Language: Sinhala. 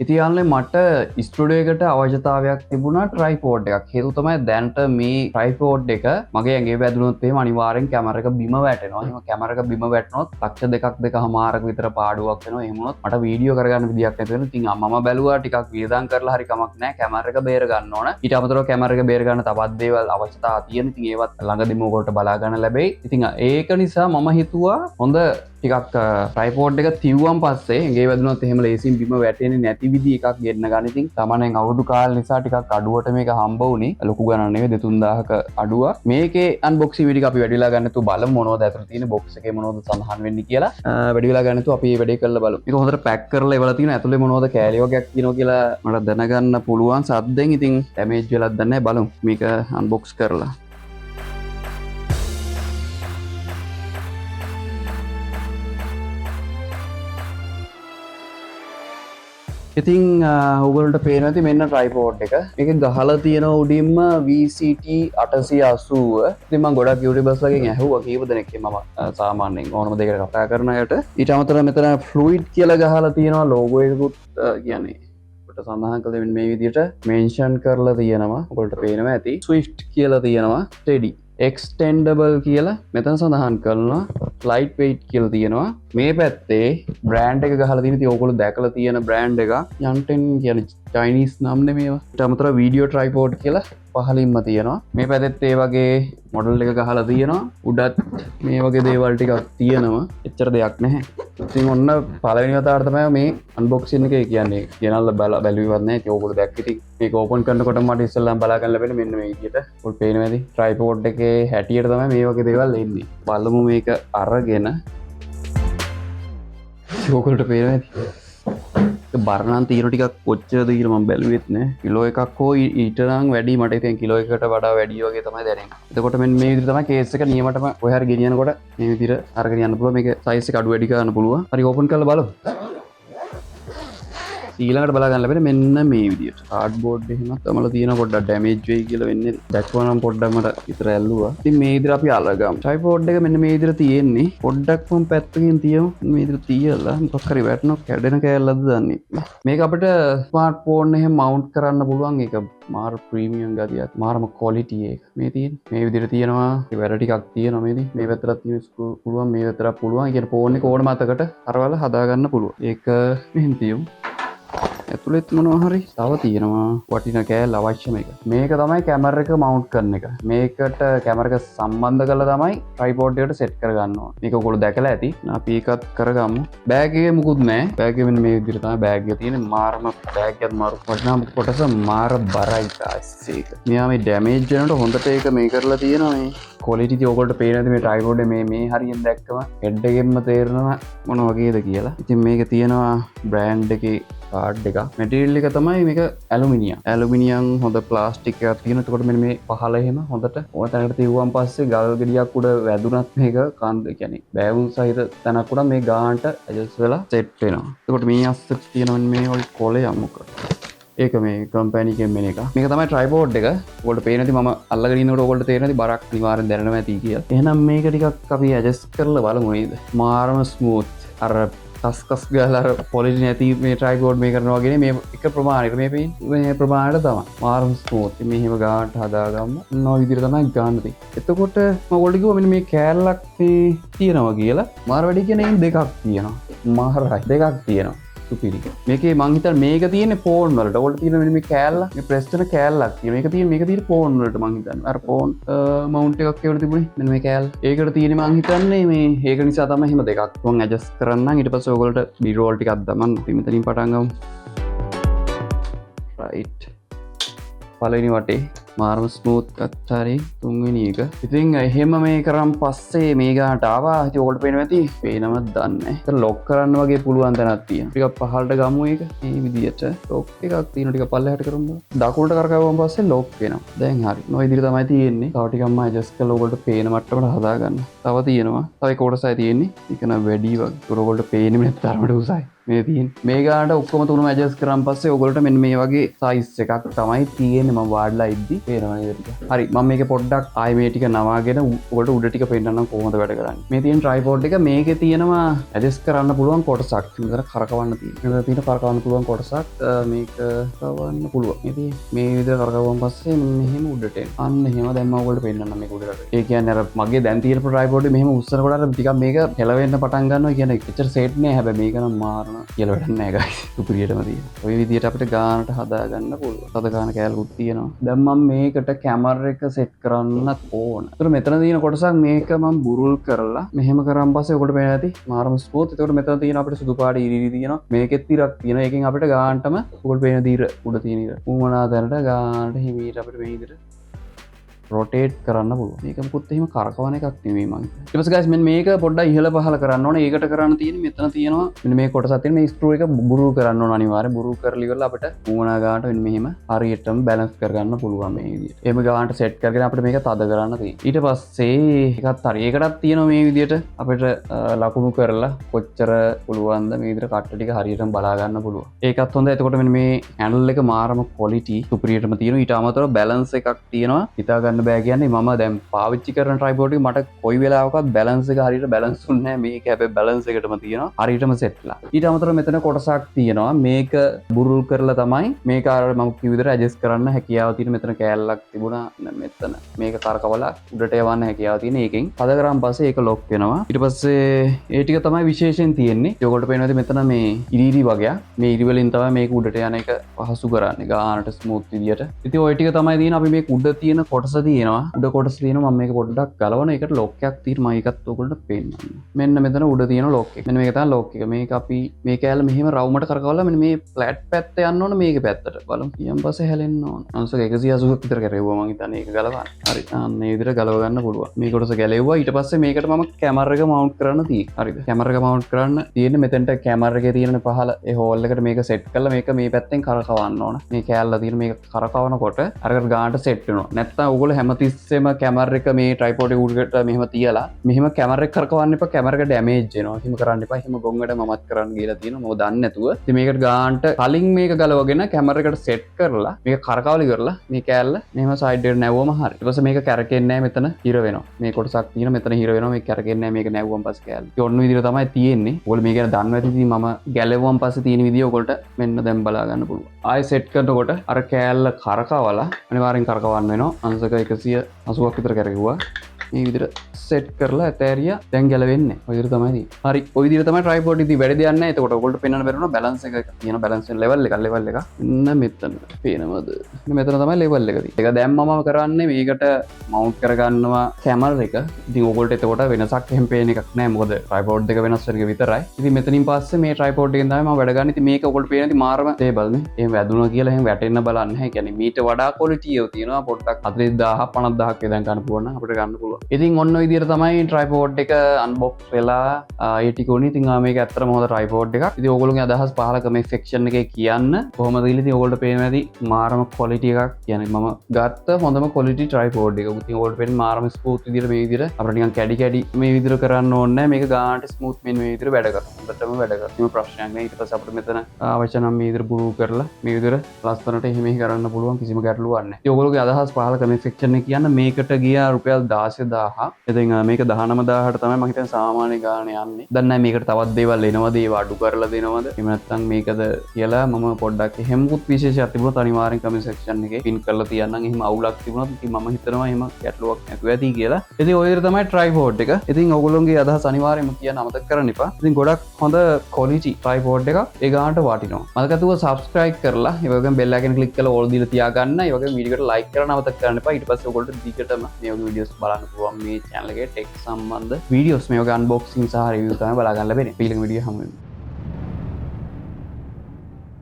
ඉතින් යාළුවනේ මට ස්ටුඩියෝ එකට අවශ්‍යතාවයක් තිබුණා ට්‍රයිපෝඩ් එකක්. හේතුව තමයි දැනට මේ ට්‍රයිපෝඩ් එක මගේ ඇඟේ වැදුනොත් එහෙම අනිවාර්යෙන් කැමරා එක බිම වැටෙනවා. එහෙම කැමරා එක බිම වැටුනොත් ලක්ෂ දෙකක් දෙකමාරක විතර පාඩුවක් වෙනවා. එහෙම වුණොත් මට වීඩියෝ කරගන්න විදියක් නැති වෙනවා. ඉතින් මම බැලුවා ටිකක් වියදම් කරලා හරි කමක් නැහැ කැමරා එක බේර ගන්න ඕන. ඊට අමතරව කැමරා එක බේර ගන්න තවත් දේවල් අවශ්‍යතාවා තියෙන. ඉතින් ඒවත් ළඟදීම ඔයගොල්ලෝ බලා ගන්න ලැබෙයි. ඉතින් ඒක නිසා මම හිතුවා හොඳ ටිකක් ට්‍රයිපෝඩ් එක තිව්වන් පස්සේ ඇඟේ වැදුනොත් එහෙම ලේසියෙන් බිම වැටෙන්නේ නැති විදි එකක් ගෙන්න ගන්න. ඉතින් තමනෙන් අවුරුදු කාලේ නිසා ටිකක් අඩුවට මේක හම්බ වුණේ. ලොකු ගණන් නෙවෙයි 2000ක අඩුවක්. මේකේ අන්බොක්සින් වීඩියෝ අපි වැඩි වෙලා ගන්න තු බලමු මොනවද ඇතුළේ තියෙන බොක්ස් එකේ මොනවද සඳහන් වෙන්නේ කියලා. වැඩි වෙලා ගන්න තු අපි මේ වැඩේ කරලා බලමු. මේක හොඳට පැක් කරලා ඉවලා තියෙන ඇතුළේ මොනවද කෑලි වගේක් තියෙනවා කියලා මට දැනගන්න පුළුවන් සද්දෙන්. ඉතින් ඩැමේජ් වෙලක් දන්නේ නැහැ බලමු. මේක අන්බොක්ස් කරලා ඉතින් ඔයගොල්ලන්ට පේනවා ඇති මෙන්න ට්‍රයිපෝඩ් එක. මේක ගහලා තියෙන උඩින්ම VCT 880. ඉතින් මම ගොඩක් YouTubers වලින් ඇහුවා කීප දෙනෙක් මම සාමාන්‍යයෙන් ඕනම දෙයකට කතා කරන අයට. ඊට අමතරව මෙතන ෆ්ලුයිඩ් කියලා ගහලා තියෙනවා ලෝගෝ එකකුත් කියන්නේ ඔබට සඳහන් කළේ මේ විදිහට මෙන්ෂන් කරලා තියෙනවා. ඔයගොල්ලන්ට පේනවා ඇති. Swift කියලා තියෙනවා. Steady එක්ස්ටෙන්ඩබල් කියලා මෙතන සඳහන් කරනවා. ලයිට් වෙයිට් කියලා තියෙනවා. මේ පැත්තේ බ්‍රෑන්ඩ් එක ගහලා තියෙන ඉතින් ඕගොල්ලෝ දැකලා තියෙන බ්‍රෑන්ඩ් එක යන්ටෙන් කියන්නේ චයිනීස් නම් නෙමෙයි ඒවා. ඊට අමතරව වීඩියෝ ට්‍රයිපෝඩ් කියලා පහලින්ම තියෙනවා. මේ පැත්තෙත් ඒ වගේ මොඩල් එක ගහලා තියෙනවා. උඩත් මේ වගේ දේවල් ටිකක් තියෙනවා. එච්චර දෙයක් නැහැ. ඉතින් ඔන්න පළවෙනි වතාවට තමයි මේ අන්බොක්සින් එකේ කියන්නේ ගෙනල්ලා බැලුවේවත් නැහැ. ඒක ඕගොල්ලෝ දැක්ක ඉතින් මේක ඕපන් කරනකොට මට ඉස්සෙල්ලාම බලා ගන්න ලැබෙන්නේ මෙන්න මේ විදිහට. ඔයාලට පේනවා ඇති ට්‍රයිපෝඩ් එකේ හැටියට තමයි මේ වගේ දේවල් එන්නේ. බලමු මේක අරගෙන ඕගොල්ලන්ට පේනවා ඇති. බරණන් තියෙන ටිකක් කොච්චරද කියලා මම බැලුවෙත් නෑ. කිලෝ එකක් හෝ ඊට නම් වැඩි මට ඉතින් කිලෝ එකකට වඩා වැඩි වගේ තමයි දැනෙන්නේ. එතකොට මෙන්න මේ විදිහට තමයි කේස් එක නියමටම ඔය හරිය ගෙනියනකොට මේ විදිහට අරගෙන යන්න පුළුවන්. මේක සයිස් එක අඩු වැඩි කරන්න පුළුවන්. හරි ඕපන් කරලා බලමු. ඊළඟට බලා ගන්න ලැබෙන්නේ මෙන්න මේ විදිහට. කාඩ්බෝඩ් එහෙමත් තමල තියෙන පොඩ්ඩක් ඩැමේජ් වෙයි කියලා වෙන්නේ. දැක්වම නම් පොඩ්ඩක් මට විතර ඇල්ලුවා. ඉතින් මේ විදිහට අපි අලගමු. ට්‍රයිපෝඩ් එක මෙන්න මේ විදිහට තියෙන්නේ. පොඩ්ඩක් මම පැත්තකින් තියමු. මේ විදිහට තියලා මොකක් හරි වැටෙනවා කැඩෙන කෑල්ලද දන්නේ. මේක අපිට ස්මාර්ට් ෆෝන් එකේ මවුන්ට් කරන්න පුළුවන්. ඒක මාර ප්‍රීමියම් ගතියක්. මාරම ක්වොලිටි එක. මේ තියෙන්නේ. මේ විදිහට තියෙනවා. ඒ වැඩ ටිකක් තියෙනවා මේදී. මේ පැත්තට තියෙන පුළුවන් මේ පැත්තට පුළුවන්. ඒ කියන්නේ ෆෝන් එක ඕනම අතකට අරවල හදා ගන්න පුළුවන්. ඒක මෙහෙම තියමු. ඇතුළෙත් මොනවා හරි තව තියෙනවා වටින කෑල්ල අවශ්‍යම එක. මේක තමයි කැමරා එක මවුන්ට් කරන එක. මේකට කැමරා එක සම්බන්ධ කරලා තමයි ට්‍රයිපෝඩ් එකට සෙට් කරගන්න ඕන. මේක ඔයගොල්ලෝ දැකලා ඇති. අපි ඒකත් කරගමු. බෑග් එකේ මුකුත් නැහැ. බෑග් එකේ මෙන්න මේ විදිහට තමයි බෑග් එක තියෙන්නේ. මාරම බෑග් එකත් මාරු වටිනා කොටස මාර බරයි තාස්සේක. මෙයා මේ ඩැමේජ් වෙනකොට හොඳට ඒක මේ කරලා තියෙනවා මේ ක්වොලිටි ඉතින් ඔයගොල්ලෝ පේන ඇති මේ ට්‍රයිපෝඩ් මේ හරියෙන් දැක්කම හෙඩ් එකෙන්ම තේරෙනවා මොන වගේද කියලා. ඉතින් මේක තියෙනවා බ්‍රෑන්ඩ් එකේ කාඩ් එක. මැටීරියල් එක තමයි මේක ඇලුමිනියම්. ඇලුමිනියම් හොඳ ප්ලාස්ටික් එකක් තියෙන. එතකොට මෙන්න මේ පහළ එහෙම හොඳට ඕන තැනකට තියුවාන් පස්සේ ගල් ගෙඩියක් උඩ වැදුනත් මේක කන්ද කියන්නේ බෑවුල් සහිත තැනක් උඩ මේ ගානට ඇඩ්ජස්ට් වෙලා සෙට් වෙනවා. එතකොට මේ අස්සෙත් තියෙනවා මේ වගේ කොලේ අමුක. ඒක මේ කම්පැනි එකෙන් මෙන එක. මේක තමයි ට්‍රයිපෝඩ් එක. ඔයගොල්ලෝ පේන ඇති මම අල්ලගෙන ඉන්නකොට ඔයගොල්ලෝ තේරෙන ඇති බරක් අනිවාර්යෙන් දැනෙනවා ඇති කියලා. එහෙනම් මේක ටිකක් අපි ඇඩ්ජස්ට් කරලා බලමු නේද? මාරම ස්මූත්. අර කස්කස් ගහලා අර පොලිෂ් නැති මේ ට්‍රයිපෝඩ් මේ කරනවා වගේ මේ එක ප්‍රමාණයකට මේ ප්‍රමාණයට තමයි. මාරම ස්මූත්. මේ හිම ගානට හදාගමු. මොන විදිහට තමයි ගන්න තියෙන්නේ. එතකොට මම ඔයගොල්ලෝ කිව්වා මෙන්න මේ කෑල්ලක් මේ තියෙනවා කියලා. මාර වැඩි කියන්නේ දෙකක් තියෙනවා. මාරයි දෙකක් තියෙනවා. සුපිරි. මේකේ මං හිතන්නේ මේක තියෙන්නේ ෆෝන් වලට. ඔයාලට තියෙන මෙන්න මේ කෑල්ල, මේ ප්‍රෙස් කරන කෑල්ලක් තියෙනවා. මේක තියෙන්නේ ෆෝන් වලට මං හිතන්නේ. අර ෆෝන් මවුන්ට් එකක් ඒවල තිබුණේ. මෙන්න මේ කෑල්ල. ඒකට තියෙන්නේ මං හිතන්නේ මේ ඒක නිසා තමයි එහෙම දෙකක්. මං ඇඩ්ජස්ට් කරන්නම්. ඊට පස්සේ ඔයගොල්ලෝට බී රෝල් ටිකක් දමන්න. අපි මෙතනින් පටන් ගමු. රයිට්. පළවෙනි වටේ මාර්ම ස්මූත් කත්තරේ තුන්වෙනි එක. ඉතින් එහෙම මේ කරන් පස්සේ මේ ගානට ආවා. ඉතින් ඔයාලට පේනවා ඇති. පේනවද දන්නේ නැහැ. ඒක ලොක් කරන්න වගේ පුළුවන් තැනක් තියෙනවා. ටිකක් පහළට ගමු ඒක. මේ විදියට ලොක් එකක් තියෙනවා. ටිකක් පල්ලෙහාට කරමු. දකුණට කරකවුවම පස්සේ ලොක් වෙනවා. දැන් හරි. ඔය විදිහට තමයි තියෙන්නේ. තව ටිකක් මම ඇඩ්ජස්ට් කරලා ඔයාලට පේන මට්ටමට හදාගන්න. තව තියෙනවා. තව එක කොටසයි තියෙන්නේ. ඒක නම් වැඩි වගේ. ඔයාලට පේන්නේ නැත්නම් තරමට උසයි. මේ තියෙන. මේ ගානට ඔක්කොම තුනම ඇඩ්ජස්ට් කරාන් පස්සේ ඔයගොල්ලන්ට මෙන්න මේ වගේ සයිස් එකක් තමයි තියෙන්නේ මම වාඩිලා ඉද්දි පේනවා නේද ටික. හරි මම මේක පොඩ්ඩක් ආයි මේ ටික නවාගෙන ඔයගොල්ලන්ට උඩ ටික පෙන්නන්නම් කොහොමද වැඩ කරන්නේ. මේ තියෙන ට්‍රයිපෝඩ් එක මේකේ තියෙනවා ඇඩ්ජස්ට් කරන්න පුළුවන් කොටසක්. මෙතන කරකවන්න තියෙනවා. මෙතන තියෙන කරකවන්න පුළුවන් කොටසක් මේක කරකවන්න පුළුවන්. මේ විදිහට කරකවුවන් පස්සේ මෙහෙම උඩට එන. අන්න එහෙම දැන් මම ඔයගොල්ලන්ට පෙන්නන්නම් මේක උඩට. ඒ කියන්නේ අර මගේ දැන් තියෙන ට්‍රයිපෝඩ් එක මෙහෙම උස්සනකොට අර ටිකක් මේක හෙලවෙන්න පටන් ගන්නවා. කියන්නේ එච්චර සෙට් නෑ. හැබැයි මේක නම් මාරන කියලා වැඩක් නෑ guys. සුපිරියටම තියෙනවා. ඔය විදිහට අපිට ගානට හදා ගන්න පුළුවන්. තද ගාන කෑල්ලුත් තියෙනවා. දැන් මම මේකට කැමරා එක සෙට් කරන්නත් ඕන. ඒතර මෙතන තියෙන කොටසක් මේක මම බුරුල් කරලා මෙහෙම කරන් පස්සේ ඔකට පේන ඇති මාරම ස්මූත්. ඒතකොට මෙතන තියෙන අපිට සුදු පාට ඉරිරි තියෙනවා. මේකෙත් ඉරක් තියෙනවා. ඒකෙන් අපිට ගානටම ඔකට පේන දීර උඩ තියෙන ඉර. උමනා දැනට ගානට හිමීට අපිට මේ විදිහට රොටේට් කරන්න පුළුවන්. මේක මොකුත් එහෙම කරකවන එකක් නෙවෙයි මම. ඊට පස්සේ guys මෙන්න මේක පොඩ්ඩක් ඉහළ පහළ කරන්න ඕනේ. ඒකට කරන්න තියෙන්නේ මෙතන තියෙනවා මෙන්න මේ කොටසක් තියෙන මේ ස්ක්‍රූ එක බුරුල් කරන්න ඕන අනිවාර්යෙන්. බුරුල් කරලා ඉවරලා අපිට උමනා ගානට මෙන්න මෙහෙම හරියටම බැලන්ස් කරගන්න පුළුවන් මේ විදිහට. එහෙම ගානට සෙට් කරගෙන අපිට මේක තද කරන්න තියෙනවා. ඊට පස්සේ එකත් හරි. ඒකටත් තියෙනවා මේ විදිහට අපිට ලකුණු කරලා කොච්චර පුළුවන්ද මේ විදිහට කට්ට ටික හරියටම බලා ගන්න පුළුවන්. ඒකත් හොඳයි. එතකොට මෙන්න මේ හැන්ඩල් එක මාරම ක්වොලිටි සුපිරියටම තියෙනවා. ඊට අමතරව බැලන්ස් එකක් තියෙනවා. හිතා ගන්න බෑ කියන්නේ මම දැන් පාවිච්චි කරන ට්‍රයිපෝඩ් එක මට කොයි වෙලාවකවත් බැලන්ස් එක හරියට බැලන්ස් වුන්නේ නැහැ. මේක හැබැයි බැලන්ස් එකටම තියෙනවා. හරියටම සෙට්ලා. ඊට අමතරව මෙතන කොටසක් තියෙනවා. මේක බුරුල් කරලා තමයි මේක අර මම කිව්ව විදිහට ඇඩ්ජස්ට් කරන්න හැකියාව තියෙන මෙතන කෑල්ලක් තිබුණා. මෙතන මේක කරකවලා උඩට යවන්න හැකියාව තියෙන එකෙන් පද කරාන් පස්සේ ඒක ලොක් වෙනවා. ඊට පස්සේ ඒ ටික තමයි විශේෂයෙන් තියෙන්නේ. ඒකට පේනවාද මෙතන මේ ඉරිරි වගේක්. මේ ඉරි වලින් තමයි මේක උඩට යන එක පහසු කරන්නේ. ගානට ස්මූත් විදියට. ඉතින් ওই ටික තමයි තියෙන අපි මේක උඩ තියෙන කොටස තියෙනවා. උඩ කොටස තියෙනවා. මම මේක පොඩ්ඩක් ගලවන එකට ලොක් එකක් තියෙනවා. මම ඒකත් ඔයගොල්ලන්ට පෙන්නන්න. මෙන්න මෙතන උඩ තියෙන ලොක් එක. මෙන්න මේක තමයි ලොක් එක. මේක අපි මේ කෑල්ල මෙහෙම රවුමට කරකවලා මෙන්න මේ ෆ්ලැට් පැත්ත යන්න ඕන මේක පැත්තට. බලමු. ඊයන් පස්සේ හැලෙන්න ඕන. අංශක 180ක් විතර කරේවුවා මම හිතන්නේ ඒක ගලවන්න. හරි. අන්න මේ විදිහට ගලව ගන්න පුළුවන්. මේ කොටස ගැලෙව්වා. ඊට පස්සේ මේකට මම කැමරා එක මවුන්ට් කරන්න තියෙනවා. හරිද? කැමරා එක මවුන්ට් කරන්න තියෙන්නේ මෙතෙන්ට කැමරා එකේ තියෙන පහළ ඒ හෝල් එකට මේක සෙට් කරලා මේක මේ පැත්තෙන් කරකවන්න ඕන. මේ කෑල්ල තියෙන මේක කරකවනකොට අරකට ගානට සෙට් වෙනවා. නැත්නම් ඕගොල්ලෝ හැමතිස්සෙම කැමරා එක මේ ට්‍රයිපෝඩ් එක උඩට මෙහෙම තියලා මෙහෙම කැමරා එක කරකවන්න එපා. කැමරා එක ඩැමේජ් වෙනවා. එහෙම කරන්න එපා. එහෙම ගොංගට මමත් කරන්න ගිහලා තියෙනවා. මොකද දන්නේ නැතුව. ඉතින් මේකට ගානට කලින් මේක ගලවගෙන කැමරා එකට සෙට් කරලා මේක කරකවලා ඉවරලා මේ කෑල්ල මෙහෙම සයිඩ් එකට නැවුවම හරි. ඊට පස්සේ මේක කැරකෙන්නේ නැහැ මෙතන හිර වෙනවා. මේ කොටසක් තියෙන මෙතන හිර වෙනවා. මේක කැරකෙන්නේ නැහැ මේක නැවුවම පස්සේ කෑල්ල. ඒ ඔන්න විදිහට තමයි තියෙන්නේ. ඔයගොල්ලෝ මේක ගැන දන්නවා ඇති. ඉතින් මම ගැලෙවුවම පස්සේ තියෙන විදිය ඔයගොල්ලන්ට මෙන්න දැන් බලා ගන්න පුළුවන්. ආයෙ සෙට් කරනකොට අර කෑල්ල කරකවලා අනිවාර්යෙන් කරකවන්න වෙනවා. අංශක 180ක් විතර කරගුවා. මේ විදිහට සෙට් කරලා ඇතෑරියා දැන් ගැලවෙන්නේ. ඔය විදිහට තමයි තියෙන්නේ. හරි. ඔය විදිහට තමයි ට්‍රයිපෝඩ් ඉතින් වැඩි දෙයක් නැහැ. එතකොට ඔයගොල්ලෝ පෙන්වන්න බැරිුණා බැලන්ස් එක තියෙන බැලන්ස් ලෙවල් එක ලෙවල් එක. මෙන්න මෙතන. පේනවද? මෙතන තමයි ලෙවල් එක තියෙන්නේ. ඒක දැන් මම කරන්නේ මේකට මවුන්ට් කරගන්නවා කැමරා එක. ඉතින් ඔයගොල්ලෝ එතකොට වෙනසක් එහෙම පේන එකක් නැහැ. මොකද ට්‍රයිපෝඩ් එක වෙනස් වෙන එක විතරයි. ඉතින් මෙතනින් පස්සේ මේ ට්‍රයිපෝඩ් එකෙන් තමයි මම වැඩ ගන්න. ඉතින් මේක ඔයගොල්ලෝ පේන ඉතින් මාරම ටේබල් නේ. එහෙම වැදුණා කියලා එහෙම වැටෙන්න බලන්නේ නැහැ. කියන්නේ මීට වඩා ක්වොලිටි එක තියෙනවා. පොඩ්ඩක් 40000 50000ක් වේදන් ගන්න පුළුවන් නම් අපිට ගන්න පුළුවන්. ඉතින් ඔන්න ඔය විදිහට තමයි ට්‍රයිපෝඩ් එක අන්බොක්ස් වෙලා ඒ ටික උනේ. ඉතින් මේක ඇත්තටම හොඳ ට්‍රයිපෝඩ් එකක්. ඉතින් ඕගොල්ලෝගේ අදහස් පහල කමෙන්ට් සෙක්ෂන් එකේ කියන්න. කොහොමද කියලා ඉතින් ඕගොල්ලෝ පේනවා ඇති මාරම ක්වොලිටි එකක්. කියන්නේ මම ගත්ත හොඳම ක්වොලිටි ට්‍රයිපෝඩ් එක. ඉතින් ඕගොල්ලෝ පේන්නේ මාරම ස්මූත් විදිහට මේ විදිහට අපිට නිකන් කැඩි කැඩි මේ විදිහට කරන්න ඕනේ නැහැ. මේක ගානට ස්මූත් මේ විදිහට වැඩ කරනවා. හොඳටම වැඩ කරනවා. කිසිම ප්‍රශ්නයක් නැහැ. ඊට පස්සේ අපිට මෙතන අවශ්‍ය නම් මේ විදිහට බුරු කරලා මේ විදිහට ලස්සනට එහෙම කරන්න පුළුවන්. කිසිම ගැටලුවක් නැහැ. ඉතින් ඕගොල්ලෝගේ අදහස් පහල කමෙන්ට් සෙක්ෂන් එකේ කියන්න. මේකට ගියා රුපියල් 16000. ඉතින් මේක 19000ට තමයි මම හිතන්නේ සාමාන්‍ය ගාණ යන්නේ. දැන් නැහැ මේකට තවත් දේවල් එනවද ඒව අඩු කරලා දෙනවද? එහෙම නැත්නම් මේකද කියලා මම පොඩ්ඩක් එහෙම්කුත් විශේෂයක් තිබුණොත් අනිවාර්යෙන් කමෙන්ට් සෙක්ෂන් එකේ පින් කරලා තියන්නම්. එහෙම අවුලක් තිබුණොත් ඉතින් මම හිතනවා එහෙම ගැටලුවක් නැතුව ඇති කියලා. ඉතින් ඔය විදිහට තමයි ට්‍රයිපෝඩ් එක. ඉතින් ඔයගොල්ලෝගේ අදහස් අනිවාර්යෙන්ම කියන්න අමතක කරන්න එපා. ඉතින් ගොඩක් හොඳ ක්වොලිටි ට්‍රයිපෝඩ් එකක්. ඒ ගානට වටිනවා. මතකතුව subscribe කරලා ඒ වගේම bell icon click කරලා all දීලා තියාගන්න. ඒ වගේම වීඩියෝ එකට like කරන්න අමතක කරන්න එපා. ඊට පස්සේ ඔයගොල්ලෝ දිගටම මේ වගේ වීඩියෝස් බලන්න පුළුවන් මේ channel එකේ tech සම්බන්ධ වීඩියෝස් මේ වගේ unboxing සහ review තමයි බලා ගන්න ලැබෙන්නේ. ඊළඟ වීඩියෝ හමු වෙමු.